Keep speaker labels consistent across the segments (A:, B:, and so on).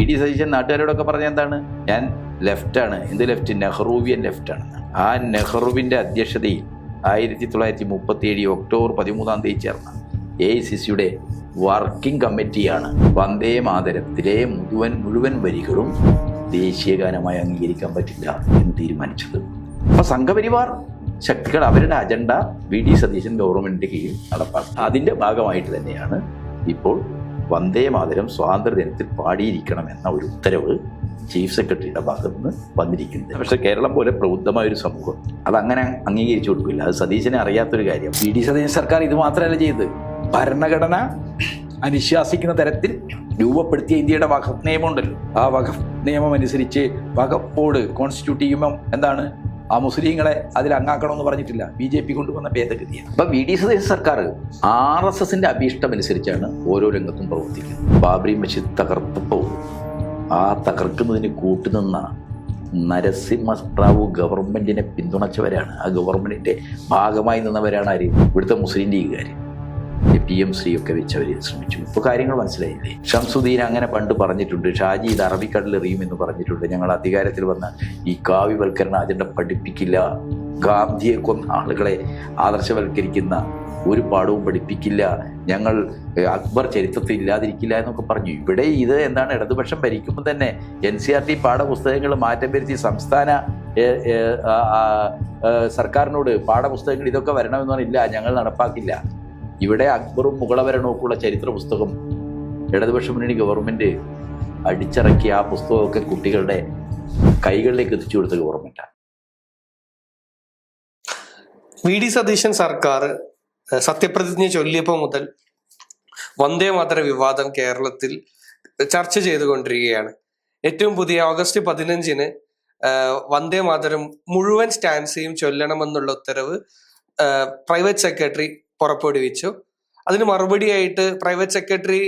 A: D Satheesan നാട്ടുകാരോടൊക്കെ പറഞ്ഞ എന്താണ്? ഞാൻ ലെഫ്റ്റാണ്. എന്ത് ലെഫ്റ്റ്? നെഹ്റുവിയൻ ലെഫ്റ്റാണ്. ആ നെഹ്റുവിൻ്റെ അധ്യക്ഷതയിൽ 1937 ഒക്ടോബർ 13 ചേർന്ന AICCയുടെ വർക്കിംഗ് കമ്മിറ്റിയാണ് വന്ദേ മാതരത്തിലെ മുഴുവൻ വരികളും ദേശീയ ഗാനമായി അംഗീകരിക്കാൻ പറ്റില്ല എന്ന് തീരുമാനിച്ചത്. അപ്പോൾ സംഘപരിവാർ ശക്തികൾ അവരുടെ അജണ്ട VD സതീശൻ ഗവൺമെൻറ്റിൻ്റെ കീഴിൽ നടപ്പാക്കും. അതിൻ്റെ ഭാഗമായിട്ട് തന്നെയാണ് ഇപ്പോൾ വന്ദേ മാതരം സ്വാതന്ത്ര്യദിനത്തിൽ പാടിയിരിക്കണമെന്ന ഒരു ഉത്തരവ് ചീഫ് സെക്രട്ടറിയുടെ ഭാഗത്ത് നിന്ന് വന്നിരിക്കുന്നത്. പക്ഷേ കേരളം പോലെ പ്രബുദ്ധമായൊരു സമൂഹം അതങ്ങനെ അംഗീകരിച്ചു കൊടുക്കില്ല. അത് സതീശനെ അറിയാത്തൊരു കാര്യം. VD സതീശൻ സർക്കാർ ഇത് മാത്രമല്ല ചെയ്തത്, ഭരണഘടന അനുശാസിക്കുന്ന തരത്തിൽ രൂപപ്പെടുത്തിയ ഇന്ത്യയുടെ വഖഫ് നിയമമുണ്ടല്ലോ, ആ വഖഫ് നിയമം അനുസരിച്ച് വഖഫ് ബോർഡ് കോൺസ്റ്റിറ്റ്യൂട്ട് ചെയ്യുമ്പം എന്താണ്, ആ മുസ്ലിങ്ങളെ അതിൽ അംഗാക്കണമെന്ന് പറഞ്ഞിട്ടില്ല. BJP കൊണ്ടുവന്ന ഭേദഗതിയാണ്. അപ്പം VD സതീശൻ സർക്കാർ RSSന്റെ അഭീഷ്ടമനുസരിച്ചാണ് ഓരോ രംഗത്തും പ്രവർത്തിക്കുന്നത്. ബാബറി മസ്ജിദ് തകർത്തപ്പോൾ ആ തകർക്കുന്നതിന് കൂട്ടുനിന്ന നരസിംഹറാവു ഗവൺമെന്റിനെ പിന്തുണച്ചവരാണ്. ആ ഗവൺമെന്റിന്റെ ഭാഗമായി നിന്നവരാണ് ആര്? ഇവിടുത്തെ മുസ്ലിം ലീഗുകാർ. PM3 ഒക്കെ വെച്ച് അവർ ശ്രമിച്ചു. ഇപ്പോൾ കാര്യങ്ങൾ മനസ്സിലായില്ലേ? ഷംസുദ്ദീൻ അങ്ങനെ പണ്ട് പറഞ്ഞിട്ടുണ്ട്, ഷാജി ഇത് അറബിക്കടലിൽ എറിയും എന്ന് പറഞ്ഞിട്ടുണ്ട്. ഞങ്ങൾ അധികാരത്തിൽ വന്ന ഈ കാവ്യവൽക്കരണ അജണ്ട പഠിപ്പിക്കില്ല, ഗാന്ധിയെ കൊന്ന ആളുകളെ ആദർശവൽക്കരിക്കുന്ന ഒരു പാഠവും പഠിപ്പിക്കില്ല, ഞങ്ങൾ അക്ബർ ചരിത്രത്തിൽ ഇല്ലാതിരിക്കില്ല എന്നൊക്കെ പറഞ്ഞു. ഇവിടെ ഇത് എന്താണ്, ഇടതുപക്ഷം ഭരിക്കുമ്പോൾ തന്നെ NCERT പാഠപുസ്തകങ്ങൾ മാറ്റം വരുത്തി സംസ്ഥാന സർക്കാരിനോട് പാഠപുസ്തകങ്ങൾ ഇതൊക്കെ വരണമെന്ന് പറഞ്ഞില്ല, ഞങ്ങൾ നടപ്പാക്കില്ല. ഇവിടെ അക്ബറും മുഗളഭരണവുമൊക്കെയുള്ള ചരിത്ര പുസ്തകം ഇടതുപക്ഷ മുന്നണി ഗവൺമെന്റ് അടിച്ചിറക്കി ആ പുസ്തകമൊക്കെ കുട്ടികളുടെ കൈകളിലേക്ക് എത്തിച്ചു കൊടുത്ത ഗവൺമെന്റാണ്.
B: VD സതീശൻ സർക്കാർ സത്യപ്രതിജ്ഞ ചൊല്ലിയപ്പോൾ മുതൽ വന്ദേ മാതര വിവാദം കേരളത്തിൽ ചർച്ച ചെയ്തുകൊണ്ടിരിക്കുകയാണ്. ഏറ്റവും പുതിയ ഓഗസ്റ്റ് 15 വന്ദേ മാതരം മുഴുവൻ സ്റ്റാൻസയും ചൊല്ലണമെന്നുള്ള ഉത്തരവ് പ്രൈവറ്റ് സെക്രട്ടറി പുറപ്പെടുവിച്ചു. അതിന് മറുപടിയായിട്ട് പ്രൈവറ്റ് സെക്രട്ടറി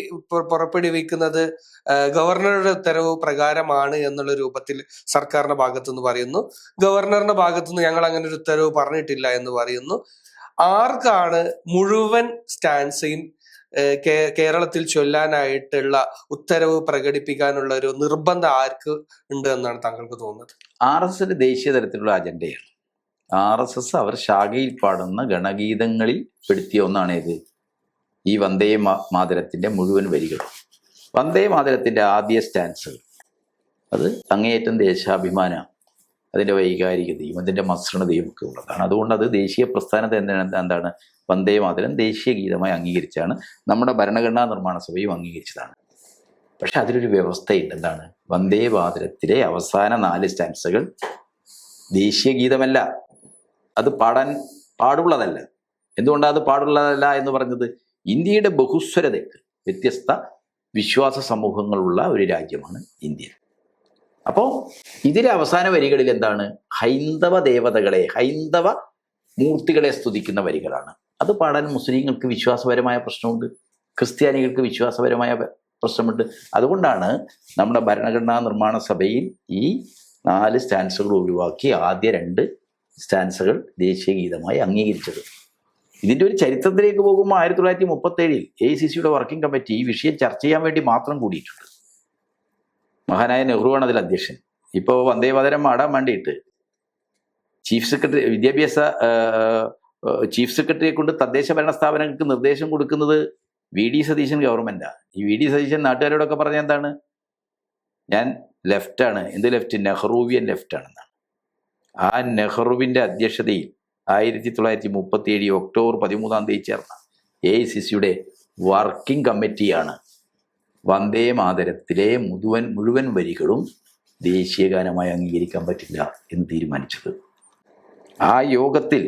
B: പുറപ്പെടുവിക്കുന്നത് ഗവർണറുടെ ഉത്തരവ് പ്രകാരമാണ് എന്നുള്ള രൂപത്തിൽ സർക്കാരിന്റെ ഭാഗത്തുനിന്ന് പറയുന്നു. ഗവർണറുടെ ഭാഗത്തുനിന്ന് ഞങ്ങൾ അങ്ങനെ ഒരു ഉത്തരവ് പറഞ്ഞിട്ടില്ല എന്ന് പറയുന്നു. ആർക്കാണ് മുഴുവൻ സ്റ്റാൻസയും കേരളത്തിൽ ചൊല്ലാനായിട്ടുള്ള ഉത്തരവ് പ്രകടിപ്പിക്കാനുള്ള ഒരു നിർബന്ധം ആർക്ക് ഉണ്ട് എന്നാണ് താങ്കൾക്ക് തോന്നുന്നത്?
A: RSSന്റെ ദേശീയ തലത്തിലുള്ള അജണ്ടയാണ്. RSS അവർ ശാഖയിൽ പാടുന്ന ഗണഗീതങ്ങളിൽ പെടുത്തിയ ഒന്നാണ് ഇത്, ഈ വന്ദേ മാതരത്തിൻ്റെ മുഴുവൻ വരികൾ. വന്ദേ മാതരത്തിൻ്റെ ആദ്യ സ്റ്റാൻസ് അത് അങ്ങേയറ്റം ദേശാഭിമാന, അതിൻ്റെ വൈകാരികതയും അതിൻ്റെ മസൃണതയും ഒക്കെ ഉള്ളതാണ്. അതുകൊണ്ട് അത് ദേശീയ പ്രസ്ഥാനത്തെ എന്താണ് വന്ദേ മാതരം ദേശീയ ഗീതമായി അംഗീകരിച്ചാണ്. നമ്മുടെ ഭരണഘടനാ നിർമ്മാണ സഭയും അംഗീകരിച്ചതാണ്. പക്ഷെ അതിലൊരു വ്യവസ്ഥയുണ്ട്. എന്താണ്? വന്ദേ മാതരത്തിലെ അവസാന 4 സ്റ്റാൻസുകൾ ദേശീയ ഗീതമല്ല, അത് പാടാൻ പാടുള്ളതല്ല. എന്തുകൊണ്ടാണ് അത് പാടുള്ളതല്ല എന്ന് പറഞ്ഞത്? ഇന്ത്യയുടെ ബഹുസ്വരതയ്ക്ക് വ്യത്യസ്ത വിശ്വാസ സമൂഹങ്ങളുള്ള ഒരു രാജ്യമാണ് ഇന്ത്യ. അപ്പോൾ ഇതിലെ അവസാന വരികളിൽ എന്താണ്? ഹൈന്ദവ ദേവതകളെ, ഹൈന്ദവ മൂർത്തികളെ സ്തുതിക്കുന്ന വരികളാണ്. അത് പാടാൻ മുസ്ലിങ്ങൾക്ക് വിശ്വാസപരമായ പ്രശ്നമുണ്ട്, ക്രിസ്ത്യാനികൾക്ക് വിശ്വാസപരമായ പ്രശ്നമുണ്ട്. അതുകൊണ്ടാണ് നമ്മുടെ ഭരണഘടനാ നിർമ്മാണ സഭയിൽ ഈ 4 സ്റ്റാൻസുകൾ ഒഴിവാക്കി ആദ്യ 2 സ്റ്റാൻസുകൾ ദേശീയ ഗീതമായി അംഗീകരിച്ചത്. ഇതിൻ്റെ ഒരു ചരിത്രത്തിലേക്ക് പോകുമ്പോൾ 1937 AICCയുടെ വർക്കിംഗ് കമ്മിറ്റി ഈ വിഷയം ചർച്ച ചെയ്യാൻ വേണ്ടി മാത്രം കൂടിയിട്ടുണ്ട്. മഹാനായ നെഹ്റുവാണ് അതിൽ അധ്യക്ഷൻ. ഇപ്പോൾ വന്ദേ മാതരം പാടാൻ വേണ്ടിയിട്ട് ചീഫ് സെക്രട്ടറിയെ കൊണ്ട് തദ്ദേശ ഭരണ സ്ഥാപനങ്ങൾക്ക് നിർദ്ദേശം കൊടുക്കുന്നത് VD സതീശൻ ഗവൺമെന്റാണ്. ഈ VD സതീശൻ നാട്ടുകാരോടൊക്കെ പറഞ്ഞ എന്താണ്? ഞാൻ ലെഫ്റ്റാണ്. എന്ത് ലെഫ്റ്റ്? നെഹ്റുവിയൻ ലെഫ്റ്റാണെന്നാണ്. ആ നെഹ്റുവിൻ്റെ അധ്യക്ഷതയിൽ 1937 ഒക്ടോബർ 13 ചേർന്ന AICCയുടെ വർക്കിംഗ് കമ്മിറ്റിയാണ് വന്ദേ മാതരത്തിലെ മുഴുവൻ വരികളും ദേശീയ ഗാനമായി അംഗീകരിക്കാൻ പറ്റില്ല എന്ന് തീരുമാനിച്ചത്. ആ യോഗത്തിൽ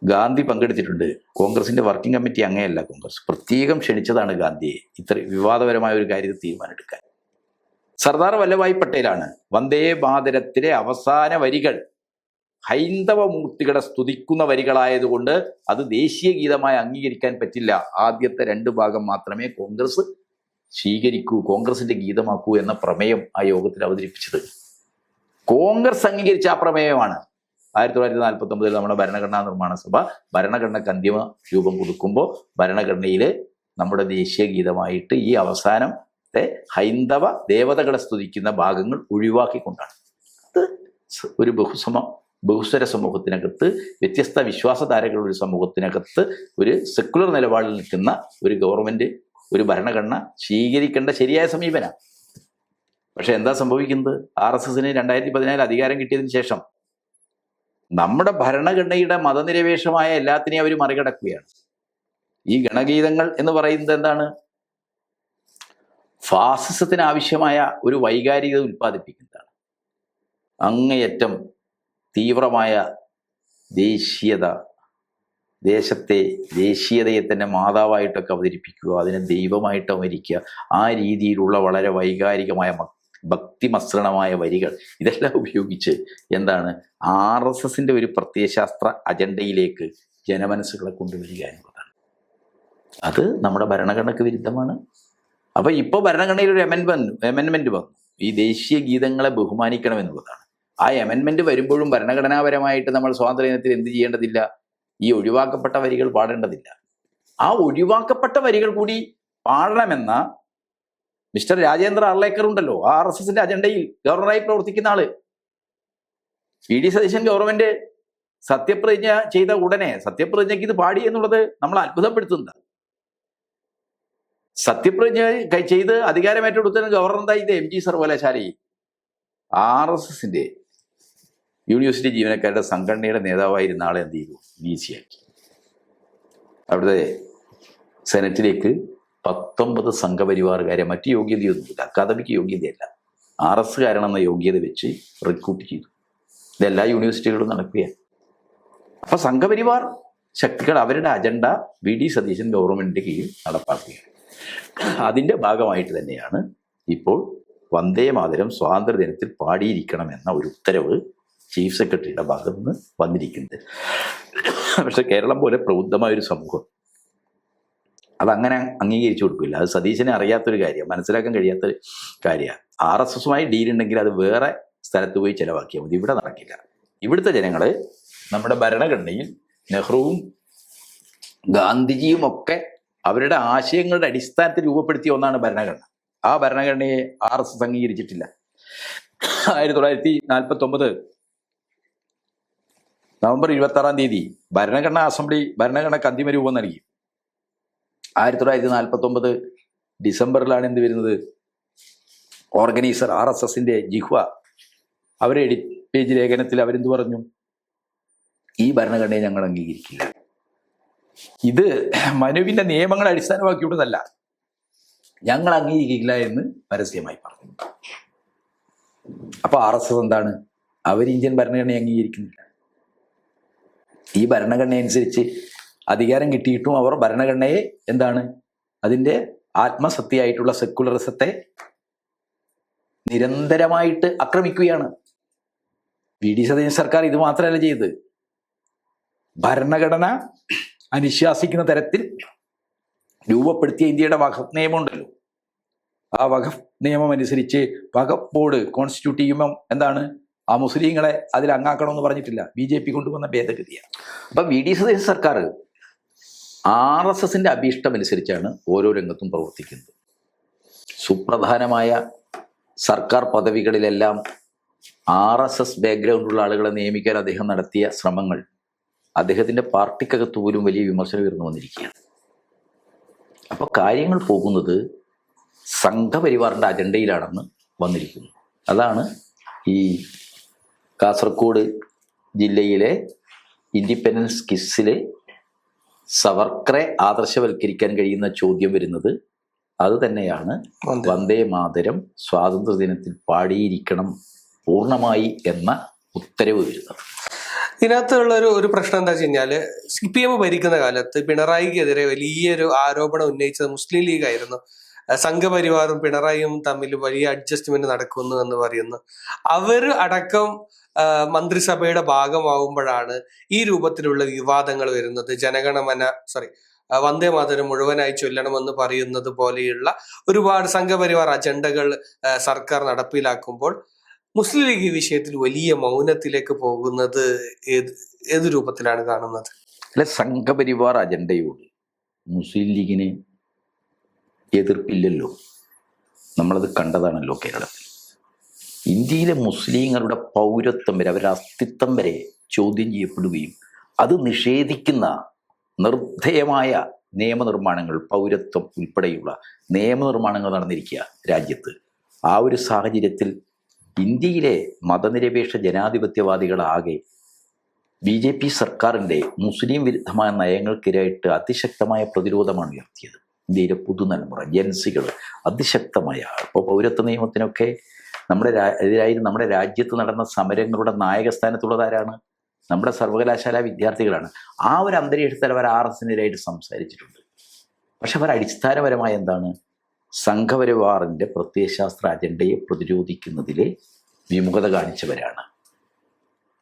A: ഗാന്ധി പങ്കെടുത്തിട്ടുണ്ട്. കോൺഗ്രസിന്റെ വർക്കിംഗ് കമ്മിറ്റി അങ്ങനെയല്ല, കോൺഗ്രസ് പ്രത്യേകം ക്ഷണിച്ചതാണ് ഗാന്ധിയെ ഇത്ര വിവാദപരമായ ഒരു കാര്യത്തിൽ തീരുമാനമെടുക്കാൻ. സർദാർ വല്ലഭായ് പട്ടേലാണ് വന്ദേ മാതരത്തിലെ അവസാന വരികൾ ഹൈന്ദവ മൂർത്തികളെ സ്തുതിക്കുന്ന വരികളായതുകൊണ്ട് അത് ദേശീയ ഗീതമായി അംഗീകരിക്കാൻ പറ്റില്ല, ആദ്യത്തെ 2 ഭാഗം മാത്രമേ കോൺഗ്രസ് സ്വീകരിക്കൂ, കോൺഗ്രസിന്റെ ഗീതമാക്കൂ എന്ന പ്രമേയം ആ യോഗത്തിൽ അവതരിപ്പിച്ചത്. കോൺഗ്രസ് അംഗീകരിച്ച ആ പ്രമേയമാണ് 1949 നമ്മുടെ ഭരണഘടനാ നിർമ്മാണ സഭ ഭരണഘടനയ്ക്ക് അന്തിമ രൂപം കൊടുക്കുമ്പോൾ ഭരണഘടനയിൽ നമ്മുടെ ദേശീയ ഗീതമായിട്ട് ഈ അവസാനം ഹൈന്ദവ ദേവതകളെ സ്തുതിക്കുന്ന ഭാഗങ്ങൾ ഒഴിവാക്കിക്കൊണ്ടാണ്. അത് ഒരു ബഹുസ്വര സമൂഹത്തിനകത്ത്, വ്യത്യസ്ത വിശ്വാസധാരകളുടെ ഒരു സമൂഹത്തിനകത്ത്, ഒരു സെക്കുലർ നിലപാടിൽ നിൽക്കുന്ന ഒരു ഗവൺമെന്റ്, ഒരു ഭരണഘടന സ്വീകരിക്കേണ്ട ശരിയായ സമീപനം. പക്ഷെ എന്താ സംഭവിക്കുന്നത്? RSSന് 2014 അധികാരം കിട്ടിയതിന് ശേഷം നമ്മുടെ ഭരണഘടനയുടെ മതനിരപേക്ഷമായ എല്ലാത്തിനെയും അവർ മറികടക്കുകയാണ്. ഈ ഗണഗീതങ്ങൾ എന്ന് പറയുന്നത് എന്താണ്? ഫാസിസത്തിന് ആവശ്യമായ ഒരു വൈകാരികത ഉൽപ്പാദിപ്പിക്കുന്നതാണ്. അങ്ങേയറ്റം തീവ്രമായ ദേശീയത, ദേശീയതയെ തന്നെ മാതാവായിട്ടൊക്കെ അവതരിപ്പിക്കുക, അതിനെ ദൈവമായിട്ട് അവതരിക്കുക, ആ രീതിയിലുള്ള വളരെ വൈകാരികമായ ഭക്തിമസൃണമായ വരികൾ, ഇതെല്ലാം ഉപയോഗിച്ച് എന്താണ് RSSന്റെ ഒരു പ്രത്യയശാസ്ത്ര അജണ്ടയിലേക്ക് ജനമനസ്സുകളെ കൊണ്ടുവരിക എന്നുള്ളതാണ്. അത് നമ്മുടെ ഭരണഘടനയ്ക്ക് വിരുദ്ധമാണ്. അപ്പൊ ഇപ്പോൾ ഭരണഘടനയിൽ ഒരു അമെൻമെന്റ് വന്നു, ഈ ദേശീയ ഗീതങ്ങളെ ബഹുമാനിക്കണം എന്നുള്ളതാണ്. ആ അമെൻമെന്റ് വരുമ്പോഴും ഭരണഘടനാപരമായിട്ട് നമ്മൾ സ്വാതന്ത്ര്യദിനത്തിൽ എന്ത് ചെയ്യേണ്ടതില്ല? ഈ ഒഴിവാക്കപ്പെട്ട വരികൾ പാടേണ്ടതില്ല. ആ ഒഴിവാക്കപ്പെട്ട വരികൾ കൂടി പാടണമെന്ന മിസ്റ്റർ രാജേന്ദ്ര അർലേക്കർ ഉണ്ടല്ലോ, RSSന്റെ അജണ്ടയിൽ ഗവർണറായി പ്രവർത്തിക്കുന്ന ആള്. VD സതീശൻ ഗവൺമെന്റ് സത്യപ്രതിജ്ഞ ചെയ്ത ഉടനെ സത്യപ്രതിജ്ഞയ്ക്ക് ഇത് പാടി എന്നുള്ളത് നമ്മൾ അത്ഭുതപ്പെടുത്തുന്നതാണ്. സത്യപ്രതിജ്ഞ ചെയ്ത് അധികാരമേറ്റെടുത്തതിന് ഗവർണർ എന്താ ഇത്? MG സർവകലാശാലയിൽ RSSന്റെ യൂണിവേഴ്സിറ്റി ജീവനക്കാരുടെ സംഘടനയുടെ നേതാവായിരുന്ന ആളെ എന്ത് ചെയ്തു? VC ആക്കി. അവിടുത്തെ സെനറ്റിലേക്ക് 19 സംഘപരിവാറുകാരെ, മറ്റു യോഗ്യതയൊന്നുമില്ല, അക്കാദമിക് യോഗ്യതയല്ല, RSകാരനെന്ന യോഗ്യത വെച്ച് റിക്രൂട്ട് ചെയ്തു. ഇതെല്ലാ യൂണിവേഴ്സിറ്റികളും നടക്കുകയാണ്. അപ്പൊ സംഘപരിവാർ ശക്തികൾ അവരുടെ അജണ്ട VD സതീശൻ ഗവൺമെന്റിന്റെ കീഴിൽ നടപ്പാക്കുകയാണ്. അതിന്റെ ഭാഗമായിട്ട് തന്നെയാണ് ഇപ്പോൾ വന്ദേ മാതരം സ്വാതന്ത്ര്യദിനത്തിൽ പാടിയിരിക്കണമെന്ന ഒരു ഉത്തരവ് ചീഫ് സെക്രട്ടറിയുടെ ഭാഗത്ത് നിന്ന് വന്നിരിക്കുന്നത്. പക്ഷെ കേരളം പോലെ പ്രബുദ്ധമായൊരു സമൂഹം അതങ്ങനെ അംഗീകരിച്ചു കൊടുക്കില്ല. അത് സതീശനെ അറിയാത്തൊരു കാര്യമാണ്, മനസ്സിലാക്കാൻ കഴിയാത്തൊരു കാര്യമാണ്. RSSുമായി ഡീലുണ്ടെങ്കിൽ അത് വേറെ സ്ഥലത്ത് പോയി ചിലവാക്കിയാൽ മതി, ഇവിടെ നടക്കില്ല. ഇവിടുത്തെ ജനങ്ങൾ നമ്മുടെ ഭരണഘടനയിൽ നെഹ്റുവും ഗാന്ധിജിയും ഒക്കെ അവരുടെ ആശയങ്ങളുടെ അടിസ്ഥാനത്തിൽ രൂപപ്പെടുത്തിയ ഒന്നാണ് ഭരണഘടന. ആ ഭരണഘടനയെ RSS അംഗീകരിച്ചിട്ടില്ല. 1949 നവംബർ 26 ഭരണഘടനയ്ക്ക് അന്തിമ രൂപം നൽകി. 1949 ഡിസംബറിലാണ് എന്ത് വരുന്നത്? ഓർഗനൈസർ RSSന്റെ ജിഹ്വ അവരെ എഡിറ്റ് പേജ് ലേഖനത്തിൽ അവരെന്ത് പറഞ്ഞു? ഈ ഭരണഘടനയെ ഞങ്ങൾ അംഗീകരിക്കില്ല. ഇത് മനുവിന്റെ നിയമങ്ങളെ അടിസ്ഥാനമാക്കിയുള്ളതല്ല, ഞങ്ങൾ അംഗീകരിക്കില്ല എന്ന് പരസ്യമായി പറഞ്ഞു. അപ്പൊ RSS എന്താണ്? അവർ ഇന്ത്യൻ ഭരണഘടനയെ അംഗീകരിക്കുന്നില്ല. ഈ ഭരണഘടന അനുസരിച്ച് അധികാരം കിട്ടിയിട്ടും അവർ ഭരണഘടനയെ എന്താണ്, അതിൻ്റെ ആത്മസത്യമായിട്ടുള്ള സെക്കുലറിസത്തെ നിരന്തരമായിട്ട് ആക്രമിക്കുകയാണ്. VD സതീശൻ സർക്കാർ ഇത് മാത്രമല്ല ചെയ്തത്, ഭരണഘടന അനുശാസിക്കുന്ന തരത്തിൽ രൂപപ്പെടുത്തിയ ഇന്ത്യയുടെ വഖഫ് നിയമമുണ്ടല്ലോ, ആ വഖഫ് നിയമം അനുസരിച്ച് വഖഫ് ബോർഡ് കോൺസ്റ്റിറ്റ്യൂട്ട് ചെയ്യുമ്പം എന്താണ്, ആ മുസ്ലിങ്ങളെ അതിൽ അംഗാക്കണമെന്ന് പറഞ്ഞിട്ടില്ല, BJP കൊണ്ടുവന്ന ഭേദഗതിയാണ്. അപ്പൊ VD സതീശൻ സർക്കാർ RSSന്റെ അഭീഷ്ടമനുസരിച്ചാണ് ഓരോ രംഗത്തും പ്രവർത്തിക്കുന്നത്. സുപ്രധാനമായ സർക്കാർ പദവികളിലെല്ലാം RSS ബാക്ക്ഗ്രൗണ്ടുള്ള ആളുകളെ നിയമിക്കാൻ അദ്ദേഹം നടത്തിയ ശ്രമങ്ങൾ അദ്ദേഹത്തിന്റെ പാർട്ടിക്കകത്ത് പോലും വലിയ വിമർശനം ഉയർന്നു വന്നിരിക്കുകയാണ്. അപ്പൊ കാര്യങ്ങൾ പോകുന്നത് സംഘപരിവാറിന്റെ അജണ്ടയിലാണെന്ന് വന്നിരിക്കുന്നു. അതാണ് ഈ കാസർഗോഡ് ജില്ലയിലെ ഇൻഡിപെൻഡൻസ് കിസ്സിലെ സവർക്കറെ ആദർശവൽക്കരിക്കാൻ കഴിയുന്ന ചോദ്യം വരുന്നത് അത് തന്നെയാണ്. വന്ദേ മാതരം സ്വാതന്ത്ര്യദിനത്തിൽ പാടിയിരിക്കണം പൂർണ്ണമായി എന്ന ഉത്തരവ് വരുന്നത്.
B: ഇതിനകത്തുള്ള ഒരു പ്രശ്നം എന്താ വെച്ച് കഴിഞ്ഞാല്, CPM ഭരിക്കുന്ന കാലത്ത് പിണറായിക്കെതിരെ വലിയൊരു ആരോപണം ഉന്നയിച്ചത് മുസ്ലിം ലീഗ് ആയിരുന്നു. സംഘപരിവാറും പിണറായിയും തമ്മിൽ വലിയ അഡ്ജസ്റ്റ്മെന്റ് നടക്കുന്നു എന്ന് പറയുന്നു. അവർ അടക്കം മന്ത്രിസഭയുടെ ഭാഗമാവുമ്പോഴാണ് ഈ രൂപത്തിലുള്ള വിവാദങ്ങൾ വരുന്നത്. വന്ദേ മാതരം മുഴുവനായി ചൊല്ലണമെന്ന് പറയുന്നത് പോലെയുള്ള ഒരുപാട് സംഘപരിവാർ അജണ്ടകൾ സർക്കാർ നടപ്പിലാക്കുമ്പോൾ മുസ്ലിം ലീഗ് ഈ വിഷയത്തിൽ വലിയ മൗനത്തിലേക്ക് പോകുന്നത് ഏത് രൂപത്തിലാണ് കാണുന്നത്?
A: അല്ലെ, സംഘപരിവാർ അജണ്ടയോട് മുസ്ലിം ലീഗിന് എതിർപ്പില്ലല്ലോ. നമ്മളത് കണ്ടതാണല്ലോ കേരളത്തിൽ. ഇന്ത്യയിലെ മുസ്ലിങ്ങളുടെ പൗരത്വം വരെ, അവരുടെ അസ്തിത്വം വരെ ചോദ്യം ചെയ്യപ്പെടുകയും അത് നിഷേധിക്കുന്ന നിർദ്ധയമായ നിയമനിർമ്മാണങ്ങൾ, പൗരത്വം ഉൾപ്പെടെയുള്ള നിയമനിർമ്മാണങ്ങൾ നടന്നിരിക്കുക രാജ്യത്ത്. ആ ഒരു സാഹചര്യത്തിൽ ഇന്ത്യയിലെ മതനിരപേക്ഷ ജനാധിപത്യവാദികളാകെ BJP സർക്കാരിൻ്റെ മുസ്ലിം വിരുദ്ധമായ നയങ്ങൾക്കെതിരായിട്ട് അതിശക്തമായ പ്രതിരോധമാണ് ഉയർത്തിയത്. ഇന്ത്യയിലെ പുതുതലമുറ ജൻസികൾ അതിശക്തമായ, ഇപ്പോൾ പൗരത്വ നിയമത്തിനൊക്കെ എതിരായി നമ്മുടെ രാജ്യത്ത് നടന്ന സമരങ്ങളുടെ നായകസ്ഥാനത്തുള്ളതാരാണ്? നമ്മുടെ സർവകലാശാല വിദ്യാർത്ഥികളാണ്. ആ ഒരു അന്തരീക്ഷത്തിൽ അവർ RSനെതിരായിട്ട് സംസാരിച്ചിട്ടുണ്ട്. പക്ഷെ അവർ അടിസ്ഥാനപരമായ എന്താണ്? സംഘപരിവാറിൻ്റെ പ്രത്യയശാസ്ത്ര അജണ്ടയെ പ്രതിരോധിക്കുന്നതിലെ വിമുഖത കാണിച്ചവരാണ്.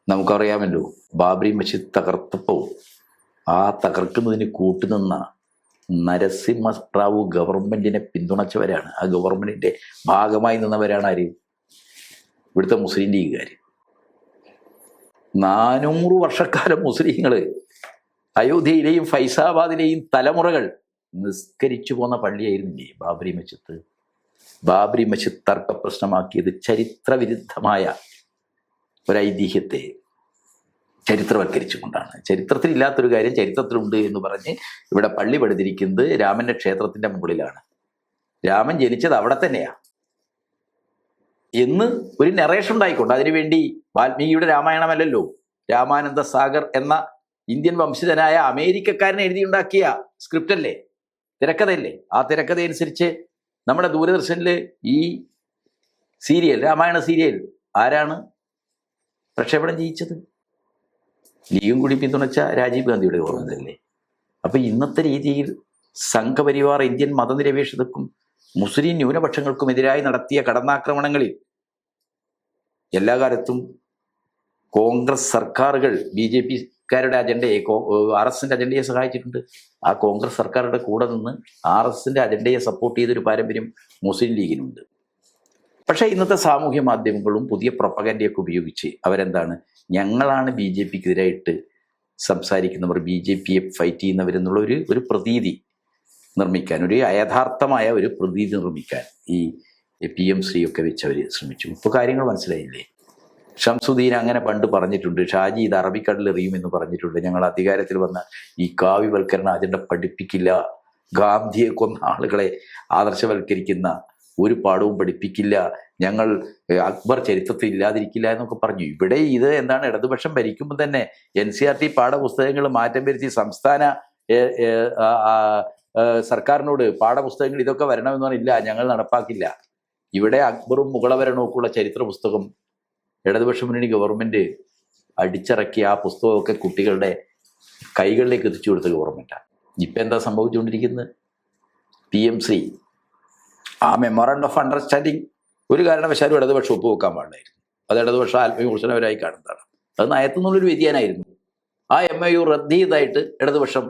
A: നമുക്കറിയാമല്ലോ, ബാബറി മസ്ജിദ് തകർത്തപ്പോൾ ആ തകർക്കുന്നതിന് കൂട്ടുനിന്ന നരസിംഹറാവു ഗവൺമെന്റിനെ പിന്തുണച്ചവരാണ്. ആ ഗവൺമെന്റിന്റെ ഭാഗമായി നിന്നവരാണ് ആര്? ഇവിടുത്തെ മുസ്ലിം ലീഗുകാർ. 400 വർഷക്കാലം മുസ്ലിങ്ങൾ അയോധ്യയിലെയും ഫൈസാബാദിലെയും തലമുറകൾ നിസ്കരിച്ചു പോന്ന പള്ളിയായിരുന്നില്ലേ ബാബറി മസ്ജിദ്? ബാബറി മസ്ജിദ് തർക്ക പ്രശ്നമാക്കിയത് ചരിത്രവിരുദ്ധമായ ഒരൈതിഹ്യത്തെ ചരിത്രവൽക്കരിച്ചുകൊണ്ടാണ്. ചരിത്രത്തിൽ ഇല്ലാത്തൊരു കാര്യം ചരിത്രത്തിലുണ്ട് എന്ന് പറഞ്ഞ് ഇവിടെ പള്ളി പണിതിരിക്കുന്നത് രാമന്റെ ക്ഷേത്രത്തിന്റെ മുകളിലാണ്. രാമൻ ജനിച്ചത് അവിടെ തന്നെയാണ് എന്ന് ഒരു നറേഷൻ ഉണ്ടായിക്കൊണ്ട്, അതിനുവേണ്ടി വാൽമീകിയുടെ രാമായണമല്ലല്ലോ, രാമാനന്ദ സാഗർ എന്ന ഇന്ത്യൻ വംശജനായ അമേരിക്കക്കാരനെ എഴുതിയുണ്ടാക്കിയ സ്ക്രിപ്റ്റ് അല്ലേ, തിരക്കഥയല്ലേ. ആ തിരക്കഥ അനുസരിച്ച് നമ്മുടെ ദൂരദർശനിൽ ഈ സീരിയൽ, രാമായണ സീരിയൽ ആരാണ് പ്രക്ഷേപണം ചെയ്യിച്ചത്? ലീഗും കൂടി പിന്തുണച്ച രാജീവ് ഗാന്ധിയുടെ ഗവൺമെന്റല്ലേ. അപ്പൊ ഇന്നത്തെ രീതിയിൽ സംഘപരിവാർ ഇന്ത്യൻ മതനിരപേക്ഷതക്കും മുസ്ലിം ന്യൂനപക്ഷങ്ങൾക്കുമെതിരായി നടത്തിയ കടന്നാക്രമണങ്ങളിൽ എല്ലാ കാലത്തും കോൺഗ്രസ് സർക്കാരുകൾ BJPക്കാരുടെ അജണ്ടയെ, RSന്റെ അജണ്ടയെ സഹായിച്ചിട്ടുണ്ട്. ആ കോൺഗ്രസ് സർക്കാരുടെ കൂടെ നിന്ന് RSന്റെ അജണ്ടയെ സപ്പോർട്ട് ചെയ്തൊരു പാരമ്പര്യം മുസ്ലിം ലീഗിനുണ്ട്. പക്ഷേ ഇന്നത്തെ സാമൂഹ്യ മാധ്യമങ്ങളും പുതിയ പ്രൊപ്പഗൻഡയൊക്കെ ഉപയോഗിച്ച് അവരെന്താണ്, ഞങ്ങളാണ് BJPക്കെതിരായിട്ട് സംസാരിക്കുന്നവർ, BJPയെ ഫൈറ്റ് ചെയ്യുന്നവരെന്നുള്ള ഒരു പ്രതീതി നിർമ്മിക്കാൻ, ഒരു യഥാർത്ഥമായ ഒരു പ്രതീതി നിർമ്മിക്കാൻ ഈ PM ഒക്കെ വെച്ച് അവർ ശ്രമിച്ചു. ഇപ്പോൾ കാര്യങ്ങൾ മനസ്സിലായില്ലേ? ഷംസുദ്ദീൻ അങ്ങനെ പണ്ട് പറഞ്ഞിട്ടുണ്ട്, ഷാജി ഇത് അറബിക്കടലിൽ എറിയുമെന്ന് പറഞ്ഞിട്ടുണ്ട്. ഞങ്ങൾ അധികാരത്തിൽ വന്ന ഈ കാവ്യവൽക്കരണ അജണ്ട പഠിപ്പിക്കില്ല, ഗാന്ധിയെ കൊന്ന ആളുകളെ ആദർശവൽക്കരിക്കുന്ന ഒരു പാഠവും പഠിപ്പിക്കില്ല, ഞങ്ങൾ അക്ബർ ചരിത്രത്തിൽ ഇല്ലാതിരിക്കില്ല എന്നൊക്കെ പറഞ്ഞു. ഇവിടെ ഇത് എന്താണ്, ഇടതുപക്ഷം ഭരിക്കുമ്പോൾ തന്നെ NCERT പാഠപുസ്തകങ്ങൾ മാറ്റം വരുത്തി സംസ്ഥാന സർക്കാരിനോട് പാഠപുസ്തകങ്ങൾ ഇതൊക്കെ വരണമെന്ന് പറഞ്ഞില്ല, ഞങ്ങൾ നടപ്പാക്കില്ല. ഇവിടെ അക്ബറും മുഗളഭരണമൊക്കെയുള്ള ചരിത്ര പുസ്തകം ഇടതുപക്ഷ മുന്നണി ഗവൺമെന്റ് അടിച്ചിറക്കി ആ പുസ്തകമൊക്കെ കുട്ടികളുടെ കൈകളിലേക്ക് എത്തിച്ചു കൊടുത്ത ഗവൺമെന്റാണ്. ഇപ്പം എന്താ സംഭവിച്ചുകൊണ്ടിരിക്കുന്നത്? PMC ആ മെമ്മോറാണ്ടം ഓഫ് അണ്ടർസ്റ്റാൻഡിങ് ഒരു കാരണവശാലും ഇടതുപക്ഷം ഒപ്പുവെക്കാൻ പാടില്ലായിരുന്നു. അത് ഇടതുപക്ഷം ആത്മവിമർശനപരമായി കാണുന്നതാണ്. അത് നയത്തുനിന്നുള്ളൊരു വ്യതിയാനായിരുന്നു. ആ MOU റദ്ദ് ചെയ്തതായിട്ട് ഇടതുപക്ഷം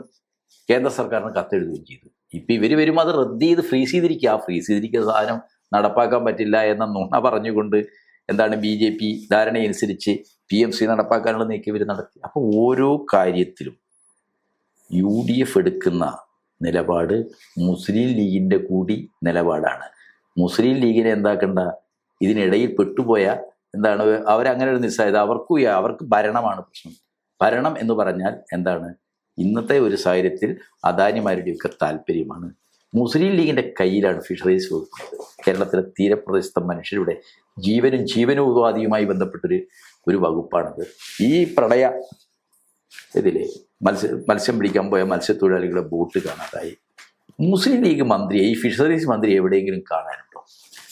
A: കേന്ദ്ര സർക്കാരിന് കത്തെഴുതുകയും ചെയ്തു. ഇപ്പം ഇവർ വരുമ്പോൾ അത് റദ്ദ് ചെയ്ത് ഫ്രീസ് ചെയ്തിരിക്കുക. ആ ഫ്രീസ് ചെയ്തിരിക്കുന്ന സാധനം നടപ്പാക്കാൻ പറ്റില്ല എന്ന നുണ പറഞ്ഞുകൊണ്ട് എന്താണ് BJP ധാരണയനുസരിച്ച് PMC നടപ്പാക്കാനുള്ള നീക്കം ഇവർ നടത്തി. അപ്പോൾ ഓരോ കാര്യത്തിലും UDF എടുക്കുന്ന നിലപാട് മുസ്ലിം ലീഗിൻ്റെ കൂടി നിലപാടാണ്. മുസ്ലിം ലീഗിനെ എന്താക്കണ്ട, ഇതിനിടയിൽ പെട്ടുപോയ എന്താണ്, അവരങ്ങനെ ഒരു നിസ്സായത, അവർക്ക് ഭരണമാണ് പ്രശ്നം. ഭരണം എന്ന് പറഞ്ഞാൽ എന്താണ്, ഇന്നത്തെ ഒരു സാഹചര്യത്തിൽ അദാനിമാരുടെയൊക്കെ താല്പര്യമാണ്. മുസ്ലിം ലീഗിൻ്റെ കയ്യിലാണ് ഫിഷറീസ് വകുപ്പ്. കേരളത്തിലെ തീരപ്രദേശത്തെ മനുഷ്യരുടെ ജീവനോപാധിയുമായി ബന്ധപ്പെട്ടൊരു വകുപ്പാണത്. ഈ പ്രളയ ഇതിലെ മത്സ്യം പിടിക്കാൻ പോയ മത്സ്യത്തൊഴിലാളികളുടെ ബോട്ട് കാണാതായി. മുസ്ലിം ലീഗ് മന്ത്രിയെ, ഈ ഫിഷറീസ് മന്ത്രി എവിടെയെങ്കിലും കാണാനുണ്ടോ?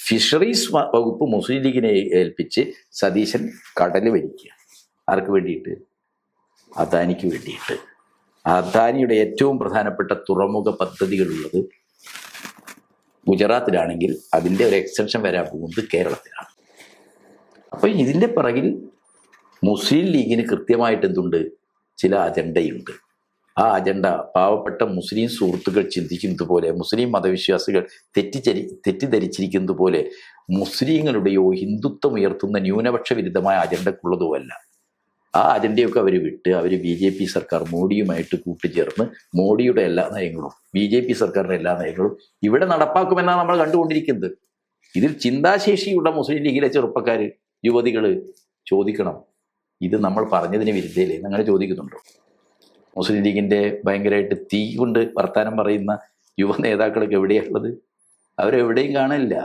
A: ഫിഷറീസ് വകുപ്പ് മുസ്ലിം ലീഗിനെ ഏൽപ്പിച്ച് സതീശൻ കടൽ ഭരിക്കുക. ആർക്ക് വേണ്ടിയിട്ട്? അദാനിക്ക് വേണ്ടിയിട്ട്. അദാനിയുടെ ഏറ്റവും പ്രധാനപ്പെട്ട തുറമുഖ പദ്ധതികളുള്ളത് ഗുജറാത്തിലാണെങ്കിൽ അതിൻ്റെ ഒരു എക്സ്റ്റൻഷൻ വരാൻ പോകുന്നത് കേരളത്തിലാണ്. അപ്പോൾ ഇതിൻ്റെ പിറകിൽ മുസ്ലിം ലീഗിന് കൃത്യമായിട്ട് എന്തുണ്ട്, ചില അജണ്ടയുണ്ട്. ആ അജണ്ട പാവപ്പെട്ട മുസ്ലിം സുഹൃത്തുക്കൾ ചിന്തിക്കുന്നത് പോലെ, മുസ്ലിം മതവിശ്വാസികൾ തെറ്റിദ്ധരിച്ചിരിക്കുന്നത് പോലെ മുസ്ലിങ്ങളുടെയോ ഹിന്ദുത്വം ഉയർത്തുന്ന ന്യൂനപക്ഷ വിരുദ്ധമായ അജണ്ടക്കുള്ളതോ അല്ല. ആ അജണ്ടയൊക്കെ അവർ വിട്ട് അവർ BJP സർക്കാർ മോഡിയുമായിട്ട് കൂട്ടുചേർന്ന് മോഡിയുടെ എല്ലാ നയങ്ങളും BJP സർക്കാരിൻ്റെ എല്ലാ നയങ്ങളും ഇവിടെ നടപ്പാക്കുമെന്നാണ് നമ്മൾ കണ്ടുകൊണ്ടിരിക്കുന്നത്. ഇതിൽ ചിന്താശേഷിയുള്ള മുസ്ലിം ലീഗിലെ ചെറുപ്പക്കാർ, യുവതികൾ ചോദിക്കണം, ഇത് നമ്മൾ പറഞ്ഞതിന് വിരുദ്ധയില്ലേ? അങ്ങനെ ചോദിക്കുന്നുണ്ടോ? മുസ്ലിം ലീഗിൻ്റെ ഭയങ്കരമായിട്ട് തീ കൊണ്ട് വർത്താനം പറയുന്ന യുവ നേതാക്കളൊക്കെ എവിടെയുള്ളത്? അവരെവിടെയും കാണില്ല.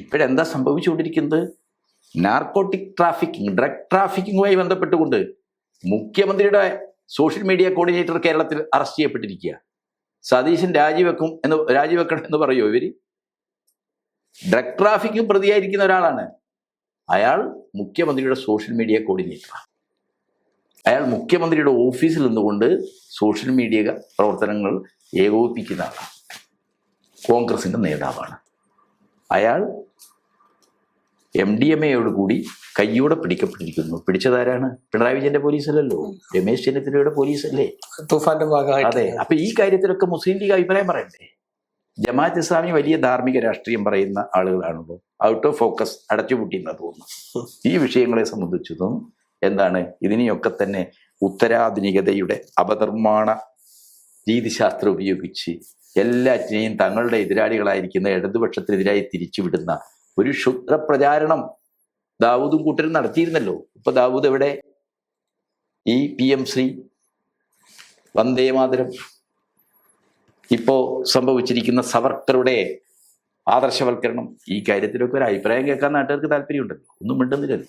A: ഇപ്പോഴെന്താ സംഭവിച്ചുകൊണ്ടിരിക്കുന്നത്? നാർക്കോട്ടിക് ട്രാഫിക്കിംഗ്, ഡ്രഗ് ട്രാഫിക്കിങ്ങുമായി ബന്ധപ്പെട്ടുകൊണ്ട് മുഖ്യമന്ത്രിയുടെ സോഷ്യൽ മീഡിയ കോർഡിനേറ്റർ കേരളത്തിൽ അറസ്റ്റ് ചെയ്യപ്പെട്ടിരിക്കുക. സതീശൻ രാജിവെക്കണം എന്ന് പറയുമോ ഇവർ? ഡ്രഗ് ട്രാഫിക്കിംഗ് പ്രതിയായിരിക്കുന്ന ഒരാളാണ് അയാൾ. മുഖ്യമന്ത്രിയുടെ സോഷ്യൽ മീഡിയ കോർഡിനേറ്ററാണ് അയാൾ. മുഖ്യമന്ത്രിയുടെ ഓഫീസിൽ നിന്നുകൊണ്ട് സോഷ്യൽ മീഡിയ പ്രവർത്തനങ്ങൾ ഏകോപിപ്പിക്കുന്ന ആളാണ്. കോൺഗ്രസിൻ്റെ നേതാവാണ് അയാൾ. MDMA കൂടി കയ്യോടെ പിടിക്കപ്പെട്ടിരിക്കുന്നു. പിടിച്ചതാരാണ്? പിണറായി വിജയന്റെ പോലീസല്ലല്ലോ, രമേശ് ചെന്നിത്തലയുടെ പോലീസല്ലേ?
B: തൂഫാന്റെ ഭാഗമായിട്ട്.
A: അതെ. അപ്പൊ ഈ കാര്യത്തിലൊക്കെ മുസ്ലിം ലീഗ് അഭിപ്രായം പറയണ്ടേ? ജമാഅത്ത് ഇസ്ലാമി വലിയ ധാർമ്മിക രാഷ്ട്രീയം പറയുന്ന ആളുകളാണല്ലോ. ഔട്ട് ഓഫ് ഫോക്കസ്, അടച്ചുപൂട്ടി എന്നാ തോന്നുന്നു. ഈ വിഷയങ്ങളെ സംബന്ധിച്ചതും എന്താണ്, ഇതിനെയൊക്കെ തന്നെ ഉത്തരാധുനികതയുടെ അപനിർമ്മാണ രീതിശാസ്ത്രം ഉപയോഗിച്ച് എല്ലാറ്റിനെയും തങ്ങളുടെ എതിരാളികളായിരിക്കുന്ന ഇടതുപക്ഷത്തിനെതിരായി തിരിച്ചുവിടുന്ന ഒരു ക്ഷുദ്ര പ്രചാരണം ദാവൂദും കൂട്ടരും നടത്തിയിരുന്നല്ലോ. ഇപ്പൊ ദാവൂദ് എവിടെ? ഈ PM ശ്രീ, വന്ദേമാതരം, ഇപ്പോ സംഭവിച്ചിരിക്കുന്ന സവർക്കറുടെ ആദർശവൽക്കരണം, ഈ കാര്യത്തിലൊക്കെ ഒരു അഭിപ്രായം കേൾക്കാൻ നാട്ടുകാർക്ക് താല്പര്യമുണ്ടല്ലോ. ഒന്നും മിണ്ടുന്നില്ലല്ലോ.